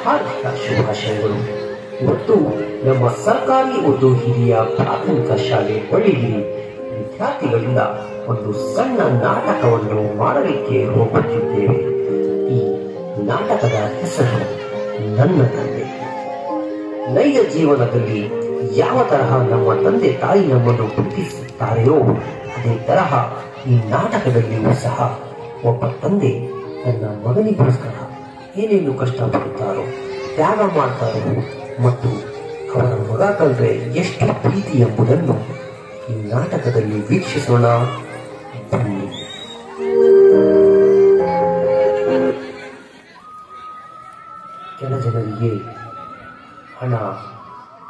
ಹಾರ್ದಿಕ ಶುಭಾಶಯಗಳು. ಇವತ್ತು ನಮ್ಮ ಸರ್ಕಾರಿ ಉರ್ದು ಹಿರಿಯ ಪ್ರಾಥಮಿಕ ಶಾಲೆ ಬಳ್ಳಿಗಿರಿ ವಿದ್ಯಾರ್ಥಿಗಳಿಂದ ಒಂದು ಸಣ್ಣ ನಾಟಕವನ್ನು ಮಾಡಲಿಕ್ಕೆ ಹೋಗುತ್ತಿದ್ದೇವೆ. ಈ ನಾಟಕದ ಹೆಸರು ನನ್ನ ತಂದೆ. ನೈಜ ಜೀವನದಲ್ಲಿ ಯಾವ ತರಹ ನಮ್ಮ ತಂದೆ ತಾಯಿ ನಮ್ಮನ್ನು ಪ್ರೀತಿಸುತ್ತಾರೆಯೋ ಅದೇ ತರಹ ಈ ನಾಟಕದಲ್ಲಿಯೂ ಸಹ ಒಬ್ಬ ತಂದೆ ತನ್ನ ಮಗನಿಗೋಸ್ಕರ ಏನೇನು ಕಷ್ಟಪಡುತ್ತಾರೋ, ತ್ಯಾಗ ಮಾಡ್ತಾರೋ ಮತ್ತು ಅವರ ಮಗ ಕಂಡ್ರೆ ಎಷ್ಟು ಪ್ರೀತಿ ಎಂಬುದನ್ನು ಈ ನಾಟಕದಲ್ಲಿ ವೀಕ್ಷಿಸೋಣ ಬನ್ನಿ. ಕೆಲ ಜನರಿಗೆ ಹಣ,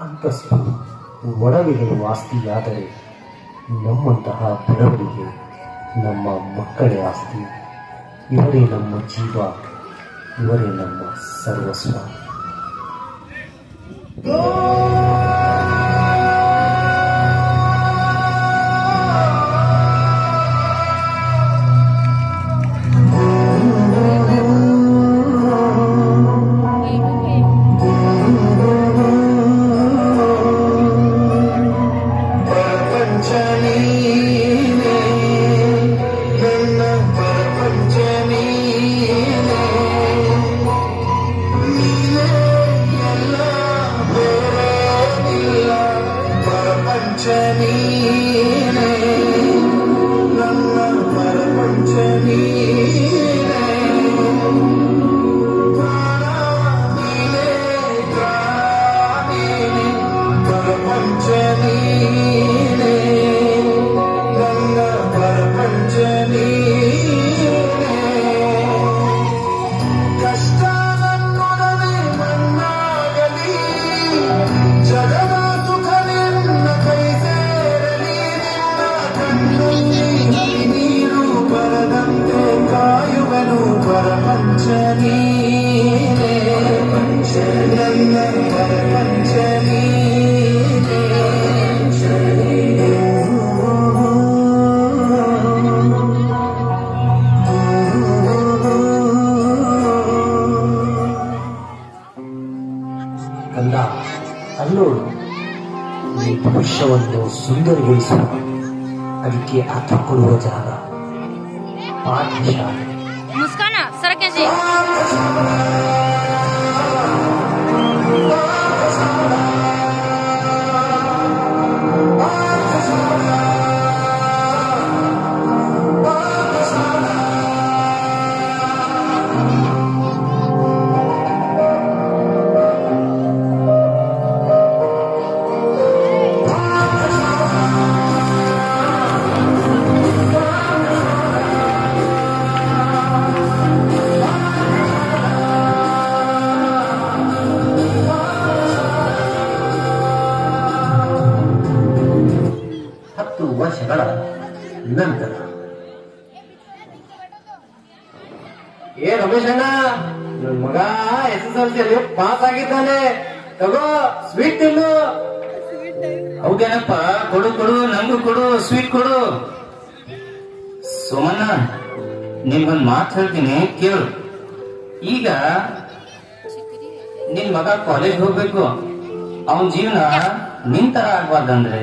ಅಂತಸ್ತು, ಒಡವೆಗಳು ಆಸ್ತಿಯಾದರೆ ನಮ್ಮಂತಹ ಬಡವರಿಗೆ ನಮ್ಮ ಮಕ್ಕಳೇ ಆಸ್ತಿ. ಇವರೇ ನಮ್ಮ ಜೀವ, ಇವರೇ ನಮ್ಮ ಸರ್ವಸ್ವ. ಕಂದ, ಅಲ್ಲೋಡು, ಈ ಭವಿಷ್ಯವನ್ನು ಸುಂದರಗೊಳಿಸುವ, ಅದಕ್ಕೆ ಅರ್ಥ ಕೊಡುವ ಜಾಗ ಪಾಠಶಾಲೆ. ಮುಸ್ಕಾನ ಸರಕೇಜಿ ವರ್ಷಗಳ ನಂತರ. ರಮೇಶ್ ಅಣ್ಣ, ನನ್ ಮಗ SSLC ಪಾಸ್ ಆಗಿದ್ದಾನೆ, ತಗೋ ಸ್ವೀಟ್ ತಿನ್ನು. ಹೌದೇನಪ್ಪ, ಕೊಡು ಕೊಡು, ನಂಗೂ ಕೊಡು, ಸ್ವೀಟ್ ಕೊಡು. ಸೋಮಣ್ಣ, ನಿನ್ಗೊಂದ್ ಮಾತು ಹೇಳ್ತೀನಿ ಕೇಳು. ಈಗ ನಿನ್ ಮಗ ಕಾಲೇಜ್ ಹೋಗ್ಬೇಕು, ಅವನ್ ಜೀವನ ನಿನ್ ತರ ಆಗ್ಬಾರ್ದಂದ್ರೆ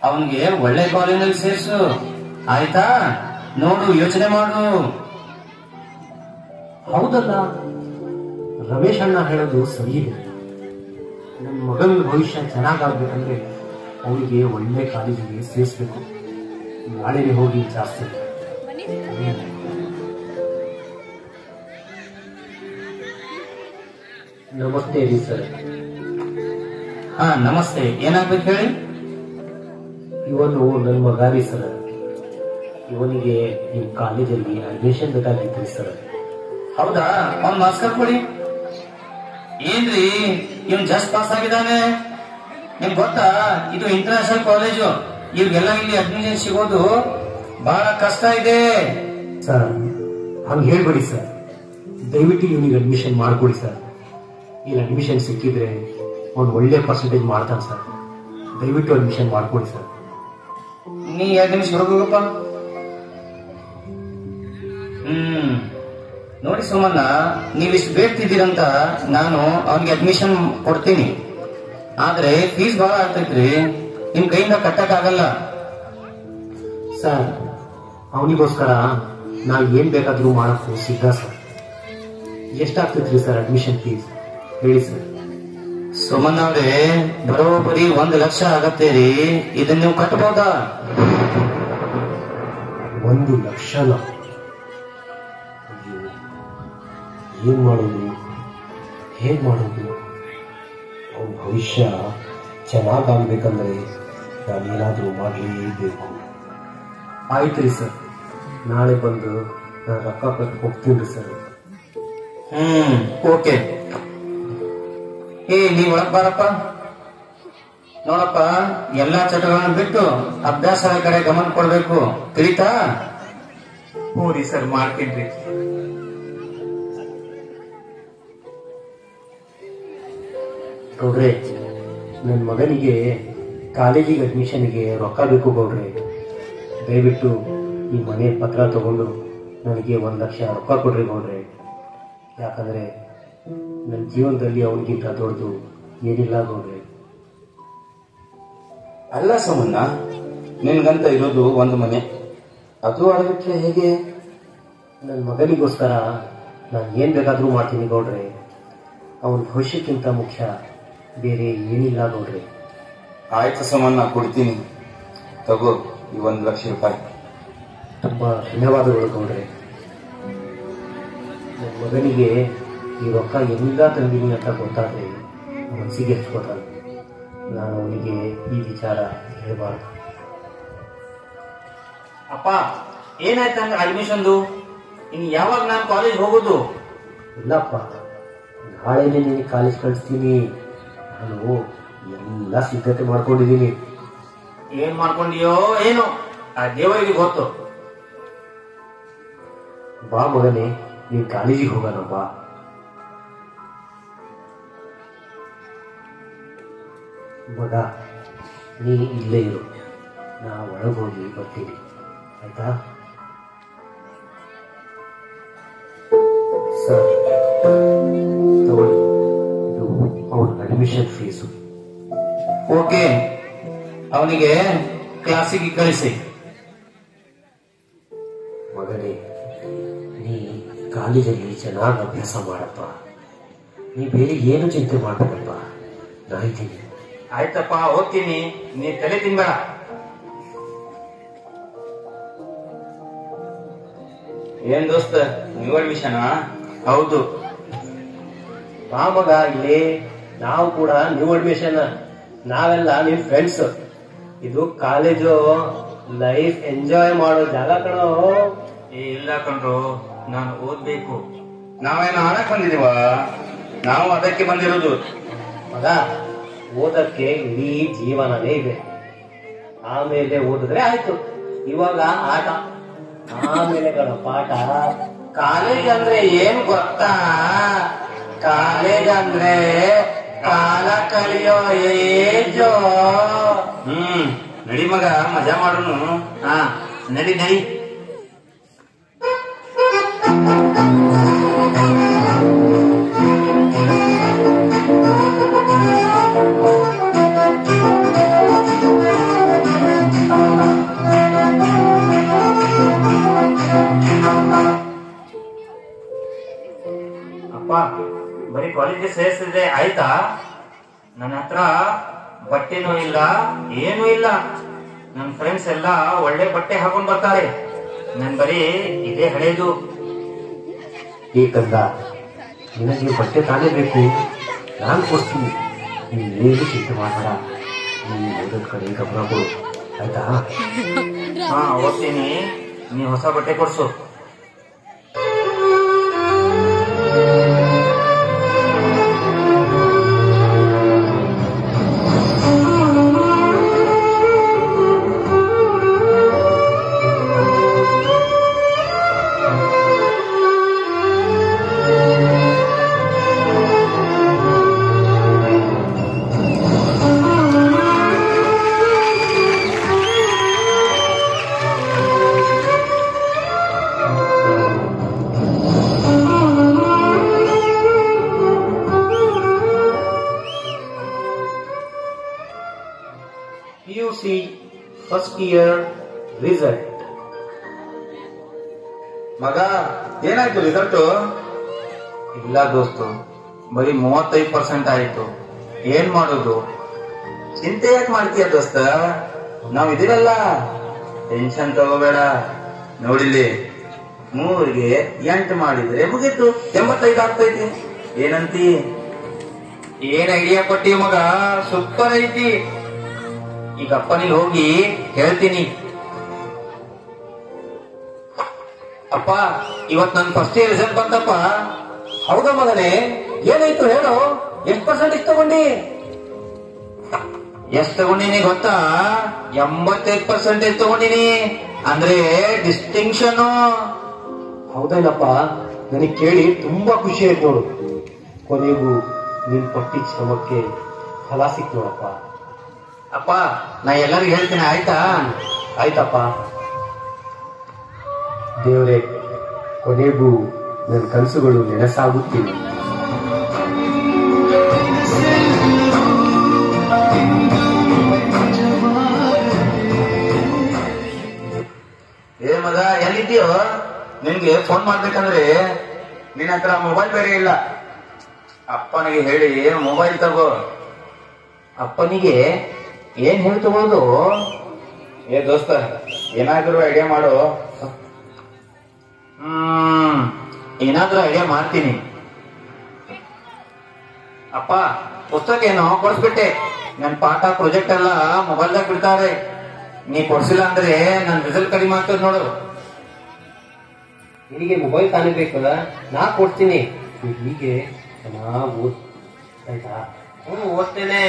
ಅವನ್ಗೆ ಒಳ್ಳೆ ಕಾಲೇಜಲ್ಲಿ ಸೇರ್ಸು, ಆಯ್ತಾ? ನೋಡು, ಯೋಚನೆ ಮಾಡು. ಹೌದಲ್ಲ, ರಮೇಶ್ ಅಣ್ಣ ಹೇಳೋದು ಸರಿ ಇದೆ. ನನ್ನ ಮಗನ ಭವಿಷ್ಯ ಚೆನ್ನಾಗಾಗ್ಬೇಕಂದ್ರೆ ಅವನಿಗೆ ಒಳ್ಳೆ ಕಾಲೇಜಿಗೆ ಸೇರಿಸ್ಬೇಕು. ನಾಳೆಗೆ ಹೋಗಿ ಜಾಸ್ತಿ. ನಮಸ್ತೆ ರೀ ಸರ್. ಹಾ ನಮಸ್ತೆ, ಏನಾಗ್ಬೇಕು ಹೇಳಿ? ಇವನು ನನ್ನ ಮಗ ರೀ ಸರ್. ಇವನಿಗೆ ನಿಮ್ ಕಾಲೇಜಲ್ಲಿ ಅಡ್ಮಿಷನ್ ಬೇಕಾಗಿತ್ತು ಸರ್. ಹೌದಾ? ಅವ್ನ್ ಮಾಸ್ಕರ್ ಕೊಡಿ. ಏನ್ರಿ, ಇವನ್ ಜಸ್ಟ್ ಪಾಸ್ ಆಗಿದ್ದಾನೆ. ನಿಮ್ಗೆ ಗೊತ್ತಾ, ಇದು ಇಂಟರ್ನ್ಯಾಷನಲ್ ಕಾಲೇಜು, ಇವ್ರಿಗೆಲ್ಲ ಇಲ್ಲಿ ಅಡ್ಮಿಷನ್ ಸಿಗೋದು ಬಹಳ ಕಷ್ಟ ಇದೆ ಸರ್. ಹಂಗೆ ಹೇಳ್ಬೇಡಿ ಸರ್, ದಯವಿಟ್ಟು ಇವನಿಗೆ ಅಡ್ಮಿಷನ್ ಮಾಡ್ಕೊಡಿ ಸರ್. ಇಲ್ಲಿ ಅಡ್ಮಿಷನ್ ಸಿಕ್ಕಿದ್ರೆ ಅವ್ನು ಒಳ್ಳೆ ಪರ್ಸೆಂಟೇಜ್ ಮಾಡ್ತಾನೆ ಸರ್. ದಯವಿಟ್ಟು ಅಡ್ಮಿಷನ್ ಮಾಡ್ಕೊಡಿ ಸರ್. ನೀ 2 ನಿಮಿಷ ಹೊರಗೋಗಪ್ಪ. ನೋಡಿ ಸೋಮಣ್ಣ, ನೀವಿಷ್ಟು ಬೇಡ್ತಿದ್ದೀರಂತ ನಾನು ಅವನಿಗೆ ಅಡ್ಮಿಷನ್ ಕೊಡ್ತೀನಿ. ಆದ್ರೆ ಫೀಸ್ ಬಹಳ ಆಗ್ತೈತ್ರಿ, ನಿಮ್ ಕೈಯಿಂದ ಕಟ್ಟಕ್ಕಾಗಲ್ಲ. ಸರ್, ಅವನಿಗೋಸ್ಕರ ನಾವು ಏನ್ ಬೇಕಾದ್ರೂ ಮಾಡಕ್ಕೂ ಸಿದ್ಧ ಸರ್. ಎಷ್ಟಾಗ್ತೈತ್ರಿ ಸರ್ ಅಡ್ಮಿಷನ್ ಫೀಸ್ ಹೇಳಿ ಸರ್. ಸೋಮಣ್ಣ ಅವ್ರೆ, ಬರೋಬ್ಬರಿ 1 ಲಕ್ಷ ಆಗತ್ತೆ ರೀ. ಇದನ್ನ ನೀವು ಕಟ್ಬೋದಾ? 1 ಲಕ್ಷನ? ಅಯ್ಯೋ, ಏನ್ ಮಾಡೋದು, ಹೇಗ್ ಮಾಡೋದು? ಅವನ ಭವಿಷ್ಯ ಚೆನ್ನಾಗಾಗ್ಬೇಕಂದ್ರೆ ನಾನೇನಾದ್ರೂ ಮಾಡಲೇಬೇಕು. ಆಯ್ತ್ರಿ ಸರ್, ನಾಳೆ ಬಂದು ನಾನು ರೊಕ್ಕ ಕಟ್ಟಿ ಹೋಗ್ತೀನಿ ಸರ್. ಓಕೆ. ನೀವ್ ಒಳಗ್ ಬಾರಪ್ಪ. ನೋಡಪ್ಪ, ಎಲ್ಲಾ ಚಟಗಳನ್ನ ಬಿಟ್ಟು ಅಭ್ಯಾಸದ ಕಡೆ ಗಮನ ಕೊಡ್ಬೇಕು, ತಿಳಿತಾ? ಹ್ಞೂ ರೀ ಸರ್, ಮಾಡ್ತೀನಿ. ಗೌಡ್ರೆ, ನನ್ನ ಮಗನಿಗೆ ಕಾಲೇಜಿಗೆ ಅಡ್ಮಿಷನ್ಗೆ ರೊಕ್ಕ ಬೇಕು ಗೌಡ್ರೆ. ದಯವಿಟ್ಟು ಈ ಮನೆ ಪತ್ರ ತಗೊಂಡು ನನಗೆ 1 ಲಕ್ಷ ರೊಕ್ಕ ಕೊಡ್ರಿ ಗೌಡ್ರೆ. ಯಾಕಂದ್ರೆ ನನ್ನ ಜೀವನದಲ್ಲಿ ಅವನಿಗಿಂತ ದೊಡ್ಡದು ಏನಿಲ್ಲ ಗೌಡ್ರೆ. ಅಲ್ಲ ಸೋಮಣ್ಣ, ನಿನ್ಗಂತ ಇರೋದು ಒಂದು ಮನೆ, ಅದು ಅಡಗಕ್ಕೆ ಹೇಗೆ? ನನ್ನ ಮಗನಿಗೋಸ್ಕರ ನಾನು ಏನ್ ಬೇಕಾದ್ರೂ ಮಾಡ್ತೀನಿ ಗೌಡ್ರೆ. ಅವನ ಭವಿಷ್ಯಕ್ಕಿಂತ ಮುಖ್ಯ ಬೇರೆ ಏನಿಲ್ಲ ಗೌಡ್ರೆ. ಆಯ್ತು ಸೋಮಣ್ಣ, ಕೊಡ್ತೀನಿ, ತಗೋ ಈ 1 ಲಕ್ಷ ರೂಪಾಯಿ. ತುಂಬಾ ಧನ್ಯವಾದಗಳು ಗೌಡ್ರೆ. ನನ್ನ ಮಗನಿಗೆ ಈ ರೊಕ್ಕ ಎಲ್ಲಿಂದ ತಂದೀನಿ ಅಂತ ಗೊತ್ತಾದ್ರೆ ಮನಸ್ಸಿಗೆ ಹಚ್ಕೋತಾನೆ. ನಾನು ಅವನಿಗೆ ಈ ವಿಚಾರ ಹೇಳಬಾರ್ದು. ಅಪ್ಪ, ಏನಾಯ್ತಂದ್ರೆ ಅಡ್ಮಿಷನ್ದು? ಇನ್ನು ಯಾವಾಗ ನಾನು ಕಾಲೇಜ್ ಹೋಗೋದು? ಇಲ್ಲಪ್ಪ, ನಾಳೆನೆ ನಿನಗೆ ಕಾಲೇಜ್ ಕಳಿಸ್ತೀನಿ. ನಾನು ಎಲ್ಲ ಸಿದ್ಧತೆ ಮಾಡ್ಕೊಂಡಿದ್ದೀನಿ. ಏನ್ ಮಾಡ್ಕೊಂಡಿಯೋ ಏನು, ಆ ದೇವರಿಗೆ ಗೊತ್ತು. ಬಾ ಮಗನೇ, ನೀನ್ ಕಾಲೇಜಿಗೆ ಹೋಗೋಣ ಬಾ. ಮಗ, ನೀ ಇಲ್ಲೇ ಇರು, ನಾ ಒಳಗೋಗಿ ಬರ್ತೀನಿ, ಆಯ್ತಾ? ಸರ್, ತಗೊಳ್ಳಿ, ಇದು ಅವನ ಅಡ್ಮಿಷನ್ ಫೀಸು. ಓಕೆ, ಅವನಿಗೆ ಕ್ಲಾಸಿಗೆ ಕಳಿಸಿ. ಮಗನೇ, ನೀ ಕಾಲೇಜಲ್ಲಿ ಚೆನ್ನಾಗಿ ಅಭ್ಯಾಸ ಮಾಡಪ್ಪ. ನೀ ಬೇರೆ ಏನು ಚಿಂತೆ ಮಾಡ್ಬೇಕಪ್ಪ, ನಾ ಇದ್ದೀನಿ. ಆಯ್ತಪ್ಪ, ಹೋಗ್ತೀನಿ, ನೀ ತಲೆ ತಿನ್ಬೇಡ. ಏನ್ ದೋಸ್ತ, ನೀವು ಅಡ್ಮಿಷನ್? ಹೌದು. ಬಾ ಮಗ, ಇಲ್ಲಿ ನಾವು ಕೂಡ ನ್ಯೂ ಅಡ್ಮಿಷನ್. ನಾವೆಲ್ಲ ನಿಮ್ ಫ್ರೆಂಡ್ಸ್. ಇದು ಕಾಲೇಜು ಲೈಫ್ ಎಂಜಾಯ್ ಮಾಡೋ ಜಾಗ ಕಣೋ. ಇಲ್ಲ ಕಣ್ರು, ನಾನು ಓದ್ಬೇಕು. ನಾವೇನು ಆಡಕ್ ಬಂದಿದೀವ? ನಾವು ಅದಕ್ಕೆ ಬಂದಿರೋದು. ಮಗ, ಓದಕ್ಕೆ ಇಡೀ ಜೀವನನೇ ಇದೆ. ಆಮೇಲೆ ಓದಿದ್ರೆ ಆಯ್ತು. ಇವಾಗ ಆಟ, ಆಮೇಲೆ ಪಾಠ. ಕಾಲೇಜ್ ಅಂದ್ರೆ ಏನ್ ಗೊತ್ತಾ? ಕಾಲೇಜ್ ಅಂದ್ರೆ ಕಾಲ ಕಲಿಯೋ ಏಜೋ. ನಡಿ ಮಗ, ಮಜಾ ಮಾಡೋನು. ಹಾ, ನಡಿ ನಡಿ. ಅಪ್ಪ, ಬರೀ ಕಾಲೇಜಿಗೆ ಸೇರಿಸಿದ್ರೆ ಆಯ್ತಾ? ನನ್ನ ಹತ್ರ ಬಟ್ಟೆನೂ ಇಲ್ಲ, ಏನೂ ಇಲ್ಲ. ನನ್ನ ಫ್ರೆಂಡ್ಸ್ ಎಲ್ಲ ಒಳ್ಳೆ ಬಟ್ಟೆ ಹಾಕೊಂಡ್ ಬರ್ತಾರೆ. ನನ್ ಬರೀ ಇದೇ ಹಳೇದು. ಏಕಂದ, ನಿನಗೆ ಬಟ್ಟೆ ತಾನೇ ಬೇಕು, ನಾನು ಕೊಡ್ತೀನಿ. ನೀನೇನು ಚಿಂತೆ ಮಾಡಬೇಡ. ನೀನು ಓದೋದ್ ಕಡೆ ಗಮನ ಕೊಡು, ಆಯ್ತಾ? ಹಾ, ಓದ್ತೀನಿ. ನೀ ಹೊಸ ಬಟ್ಟೆ ಕೊಡ್ಸು. First year result. ಮಗ ಏನಾಯ್ತು ರಿಸಲ್ಟ್? ಇಲ್ಲ ದೋಸ್ತು, ಬರೀ 35% ಆಯ್ತು. ಏನ್ ಮಾಡೋದು? ಚಿಂತೆ ಯಾಕೆ ಮಾಡ್ತೀಯ ದೋಸ್ತ? ನಾವ್ ಇದೀವಲ್ಲ, ಟೆನ್ಷನ್ ತಗೋಬೇಡ. ನೋಡಿಲ್ಲಿ, 3ಗೆ 8 ಮಾಡಿದ್ರೆ ಮುಗೀತು, 85 ಆಗ್ತೈತಿ. ಏನಂತಿ? ಏನ್ ಐಡಿಯಾ ಕೊಟ್ಟಿ ಮಗ, ಸೂಪರ್ ಐತಿ. ಈಗ ಅಪ್ಪನಿಗೆ ಹೋಗಿ ಹೇಳ್ತೀನಿ, ಅಪ್ಪ ಇವತ್ ನನ್ ಫಸ್ಟ್ ಇಯರ್ ರಿಸಲ್ಟ್ ಬಂತಪ್ಪ. ಹೌದಾ ಮಗನೇ, ಏನಾಯ್ತು ಹೇಳು, ಎಷ್ಟು ಪರ್ಸೆಂಟೇಜ್ ತಗೊಂಡಿ? ಎಷ್ಟ್ ತಗೊಂಡಿನಿ ಗೊತ್ತಾ? 85% ತಗೊಂಡಿನಿ, ಅಂದ್ರೆ ಡಿಸ್ಟಿಂಕ್ಷನ್. ಹೌದೇನಪ್ಪ, ನನಗೆ ಕೇಳಿ ತುಂಬಾ ಖುಷಿ ಆಯ್ತು ನೋಡು. ಕೊನೆಗೂ ನೀನ್ ಪಟ್ಟಿದ ಶ್ರಮಕ್ಕೆ ಫಲ ಸಿಕ್ತು ನೋಡಪ್ಪ. ಅಪ್ಪ ನಾ ಎಲ್ಲರಿಗೂ ಹೇಳ್ತೀನಿ, ಆಯ್ತಾ? ಆಯ್ತಪ್ಪ. ದೇವರೇ, ಕೊನೆಗೂ ನನ್ನ ಕನಸುಗಳು ನೆನಸಾಗುತ್ತಿವೆ. ಏ ಮಗ, ಎಲ್ಲಿದ್ದೀಯೋ? ನಿನ್ಗೆ ಫೋನ್ ಮಾಡ್ಬೇಕಂದ್ರೆ ನಿನ್ನ ಹತ್ರ ಮೊಬೈಲ್ ಬೇರೆ ಇಲ್ಲ. ಅಪ್ಪನಿಗೆ ಹೇಳಿ ಮೊಬೈಲ್ ತಗೋ. ಅಪ್ಪನಿಗೆ ಏನ್ ಹೇಳ್ತಬಹುದು? ಏ ದೋಸ್ತ, ಏನಾದ್ರೂ ಐಡಿಯಾ ಮಾಡು. ಏನಾದ್ರೂ ಐಡಿಯಾ ಮಾಡ್ತೀನಿ. ಅಪ್ಪ ಪುಸ್ತಕ ಏನೋ ಕೊಡ್ಸ್ಬಿಟ್ಟೆ, ನನ್ ಪಾಠ ಪ್ರಾಜೆಕ್ಟ್ ಎಲ್ಲ ಮೊಬೈಲ್ದಾಗ ಬಿಡ್ತಾರೆ. ನೀ ಕೊಡ್ಸಿಲ್ಲ ಅಂದ್ರೆ ನನ್ ರಿಸಲ್ಟ್ ಕಡಿಮೆ ಆಗ್ತದ ನೋಡು. ನಿನಗೆ ಮೊಬೈಲ್ ತಾನೇ ಬೇಕಲ್ಲ, ನಾ ಕೊಡ್ತೀನಿ. ನೀನ್ ಹೀಗೆ ಚೆನ್ನಾಗಿ ಓದ್, ಆಯ್ತಾ? ಓದ್ತೇನೆ.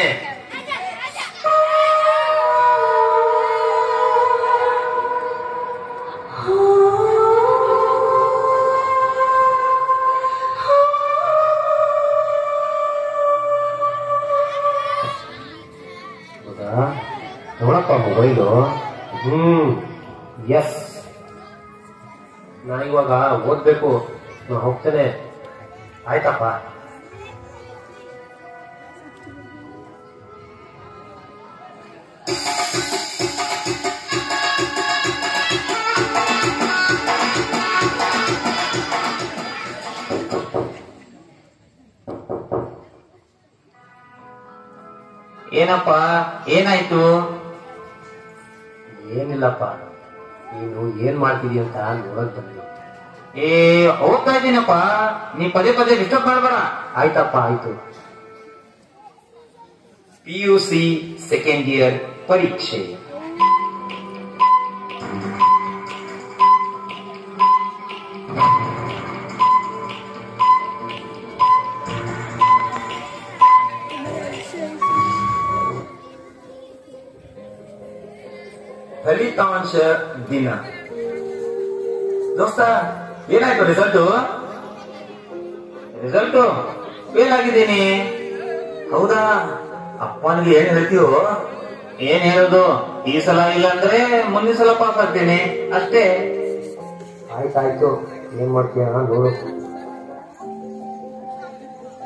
ನೋಡಪ್ಪ ಮೊಬೈಲು. ಎಸ್, ನಾನಿವಾಗ ಓದ್ಬೇಕು, ನಾ ಹೋಗ್ತೇನೆ. ಆಯ್ತಪ್ಪ. ಏನಪ್ಪ, ಏನಾಯ್ತು? ಏನಿಲ್ಲಪ್ಪ, ನೀನು ಏನ್ ಮಾಡ್ತಿದೀಯ ಅಂತ ನೋಡಕ್ ಬಂದೆ. ಹೋಗ್ತಾ ಇದ್ದೀನಪ್ಪ, ನೀ ಪದೇ ಪದೇ ಡಿಸ್ಟರ್ಬ್ ಮಾಡ್ಬೇಡ. ಆಯ್ತಪ್ಪ, ಆಯ್ತು. PUC ಸೆಕೆಂಡ್ ಇಯರ್ ಪರೀಕ್ಷೆ. ಫಲಿತಾಂಶ ದಿನ. ದೋಸ್ತ, ಏನಾಯ್ತು ರಿಸಲ್ಟ್? ರಿಸಲ್ಟ್ ಫೇಲ್ ಆಗಿದ್ದೀನಿ. ಹೌದಾ? ಅಪ್ಪನಿಗೆ ಏನ್ ಹೇಳ್ತೀವೋ? ಏನ್ ಹೇಳೋದು, ಈ ಸಲ ಇಲ್ಲ ಅಂದ್ರೆ ಮುಂದಿನ ಸಲ ಪಾಸ್ ಆಗ್ತೇನೆ ಅಷ್ಟೇ. ಆಯ್ತಾಯ್ತು, ಏನ್ ಮಾಡ್ತೀಯ ನೋಡು.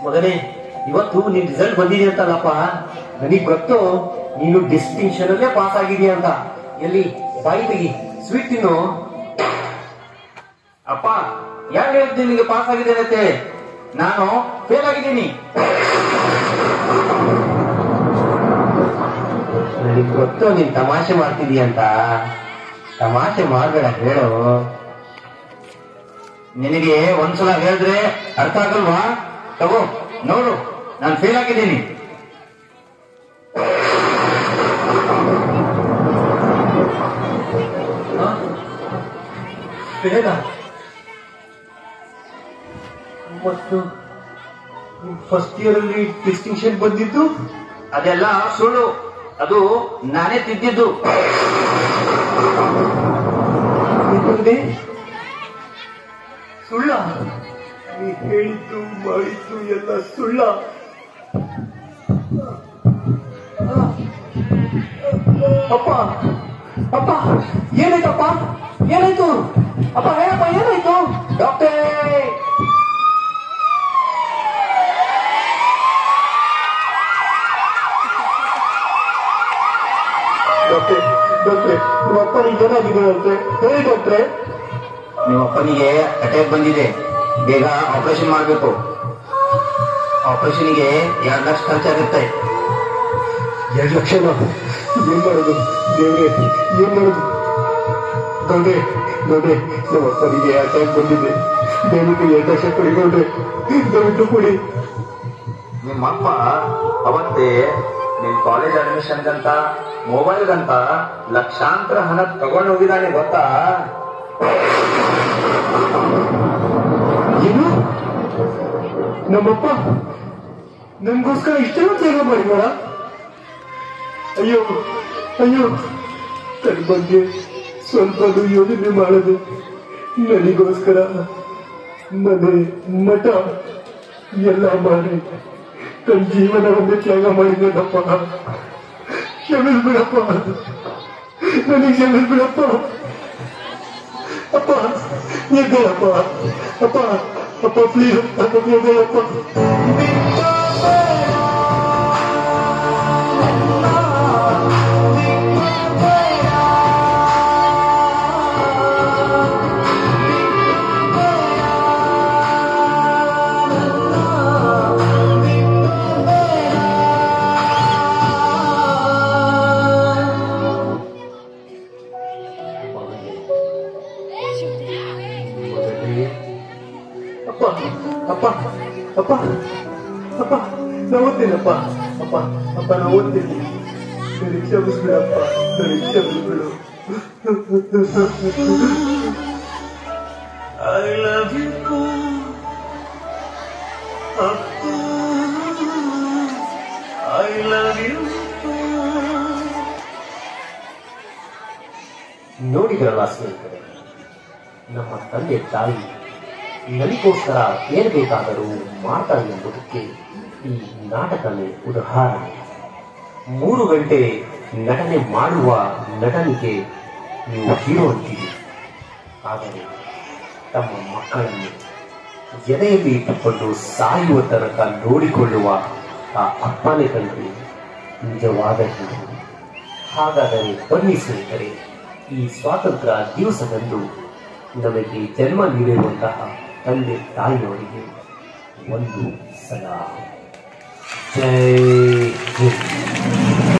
ಮಗನೇ, ಇವತ್ತು ನಿನ್ ರಿಸಲ್ಟ್ ಬಂದಿದೆ ಅಂತಲ್ಲಪ್ಪ, ನನಗ್ ಗೊತ್ತು ನೀನು ಡಿಸ್ಟಿಂಕ್ಷನ್ ಅಲ್ಲೇ ಪಾಸ್ ಆಗಿದೀಯ ಅಂತ. ಎಲ್ಲಿ ಬಾಯಿ ತೆಗಿ, ಸ್ವೀಟ್ ತಿನ್ನು. ಅಪ್ಪ ಯಾರು ಹೇಳ್ತೀನಿ ನಿನಗೆ ಪಾಸ್ ಆಗಿದ್ದೇನೆ ಅಂತ ಹೇಳಿ? ನಾನು ಫೇಲ್ ಆಗಿದ್ದೀನಿ. ನನಗ್ ಗೊತ್ತು ನೀನ್ ತಮಾಷೆ ಮಾಡ್ತಿದೀಯ ಅಂತ. ತಮಾಷೆ ಮಾಡ್ಬೇಡ, ಹೇಳು. ನಿನಗೆ ಒಂದ್ಸಲ ಹೇಳಿದ್ರೆ ಅರ್ಥ ಆಗಲ್ವಾ? ತಗೋ ನೋಡು, ನಾನು ಫೇಲ್ ಆಗಿದ್ದೀನಿ. ಬೇಡ, ಮತ್ತು ಫಸ್ಟ್ ಇಯರ್ ಅಲ್ಲಿ ಡಿಸ್ಟಿಂಕ್ಷನ್ ಬಂದಿದ್ದು ಅದೆಲ್ಲ ಸುಳ್ಳು, ಅದು ನಾನೇ ತಿದ್ದಿದ್ದು. ಸುಳ್ಳ? ನೀ ಹೇಳಿದ್ದು ಮಾಡಿದ್ದು ಎಲ್ಲ ಸುಳ್ಳ? ಅಪ್ಪ, ಅಪ್ಪ, ಏನಾಯ್ತಪ್ಪ? ಏನಾಯ್ತು? ಅಪ್ಪ ಹೇಳಪ್ಪ, ಏನಾಯ್ತು? ಡಾಕ್ಟರ್, ಡಾಕ್ಟರ್, ಡಾಕ್ಟ್ರೆ ನಿಮ್ಮ ಅಪ್ಪನಿಗೆ ಏನಾಗಿದೆ ಡಾಕ್ಟ್ರೆ? ಹೇಳಿ ಡಾಕ್ಟ್ರೆ. ನಿಮ್ಮ ಅಪ್ಪನಿಗೆ ಅಟ್ಯಾಕ್ ಬಂದಿದೆ, ಬೇಗ ಆಪರೇಷನ್ ಮಾಡಬೇಕು. ಆಪರೇಷನ್ಗೆ 2 ಲಕ್ಷ ಖರ್ಚಾಗುತ್ತೆ. 2 ಲಕ್ಷ ಏನ್ ಮಾಡೋದು ದೇವ್ರೆ, ಏನ್ ಮಾಡೋದು? ಗೌಡ್ರೆ ಗೌಡ್ರೆ, ನಮ್ಮ ಅಪ್ಪನಿಗೆ ಅಟ್ಯಾಕ್ ಬಂದಿದೆ, ದಯವಿಟ್ಟು 2 ಲಕ್ಷ ಕೊಡಿ ಗೌಡ್ರೆ, ದಯವಿಟ್ಟು ಕೊಡಿ. ನಿಮ್ಮಪ್ಪ ಅವತ್ತೇ ನಿಮ್ ಕಾಲೇಜ್ ಅಡ್ಮಿಷನ್ಗಂತ ಮೊಬೈಲ್ಗಂತ ಲಕ್ಷಾಂತರ ಹಣ ತಗೊಂಡು ಹೋಗಿದ್ದಾನೆ ಗೊತ್ತಾ? ಏನು? ನಮ್ಮಪ್ಪ ನನ್ಗೋಸ್ಕರ ಇಷ್ಟೆಲ್ಲ ತ್ಯಾಗ ಮಾಡಿದಾರ? ಅಯ್ಯೋ ಅಯ್ಯೋ, ತನ್ನ ಬಗ್ಗೆ ಸ್ವಲ್ಪ ಯೋಜನೆ ಮಾಡದೆ ನನಗೋಸ್ಕರ ಮನೆ ಮಠ ಎಲ್ಲ ಮಾಡಿ ತನ್ನ ಜೀವನವನ್ನು ತ್ಯಾಗ ಮಾಡಿದಪ್ಪ. ಕ್ಷಮಿಸ್ಬಿಡಪ್ಪ, ನನಗೆ ಕ್ಷಮಿಸ್ಬಿಡಪ್ಪ. ಅಪ್ಪ ಎದ್ದೇಳಪ್ಪ, ಅಪ್ಪ ಅಪ್ಪ ಪ್ಲೀಸ್ ಅಪ್ಪ ಎದ್ದೇಳಪ್ಪ. ಅಪ್ಪ ಅಪ್ಪ ಅಪ್ಪ ಅಪ್ಪ ನಾ ಓದ್ತೇನಪ್ಪ, ಅಪ್ಪ ಅಪ್ಪ ನಾ ಓದ್ತೀನಿ, ನನಗೆ ಕ್ಷಮಿಸ್ಬಿಡಪ್ಪ, ನನಗೆ ಕ್ಷಮಿಸ್ಬಿಡು. ಐ ಲವ್ ಯು ಅಪ್ಪ, ಐ ಲವ್ ಯು. ನೋಡಿದ್ರಲ್ಲ ಸ್ನೇಹಿತರೆ, ನಮ್ಮ ತಂದೆ ತಾಯಿ ನನಗೋಸ್ಕರ ಏನು ಬೇಕಾದರೂ ಮಾಡ್ತಾರೆ ಎಂಬುದಕ್ಕೆ ಈ ನಾಟಕವೇ ಉದಾಹರಣೆ. 3 ಗಂಟೆ ನಟನೆ ಮಾಡುವ ನಟನಿಗೆ ನೀವು ಹೀರೋ ಅಂತೀರಿ, ಆದರೆ ತಮ್ಮ ಮಕ್ಕಳನ್ನು ಎದೆಯಲ್ಲಿ ಇಟ್ಟುಕೊಂಡು ಸಾಯುವ ತನಕ ನೋಡಿಕೊಳ್ಳುವ ಆ ಅಪ್ಪನೇ ಕಂಡು ನಿಜವಾದ ಹೀರೋ. ಹಾಗಾದರೆ ಬನ್ನಿ ಸ್ನೇಹಿತರೆ, ಈ ಸ್ವಾತಂತ್ರ್ಯ ದಿವಸದಂದು ನಮಗೆ ಜನ್ಮ ನೀಡಿರುವಂತಹ ತಂದೆ ತಾಯಿಯವರಿಗೆ ಒಂದು ಸಲ ಜೈ ಹಿಂದ್.